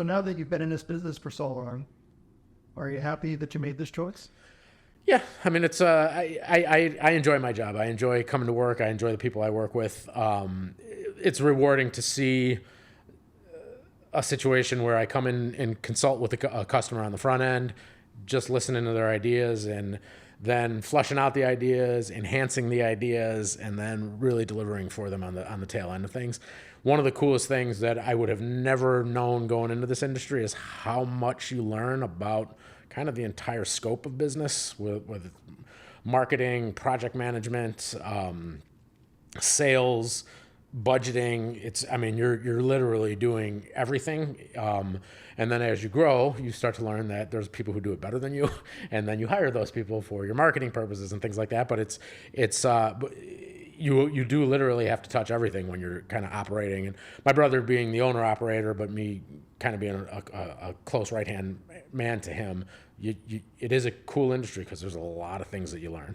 So now that you've been in this business for so long, are you happy that you made this choice? Yeah, I mean, it's I enjoy my job. I enjoy coming to work. I enjoy the people I work with. It's rewarding to see a situation where I come in and consult with a customer on the front end, just listening to their ideas and then flushing out the ideas, enhancing the ideas, and then really delivering for them on the tail end of things. One of the coolest things that I would have never known going into this industry is how much you learn about kind of the entire scope of business with marketing, project management, sales, budgeting. I mean, you're literally doing everything. And then as you grow, you start to learn that there's people who do it better than you, and then you hire those people for your marketing purposes and things like that. But you do literally have to touch everything when you're kind of operating. And my brother being the owner operator, but me kind of being a close right hand man to him, it is a cool industry because there's a lot of things that you learn.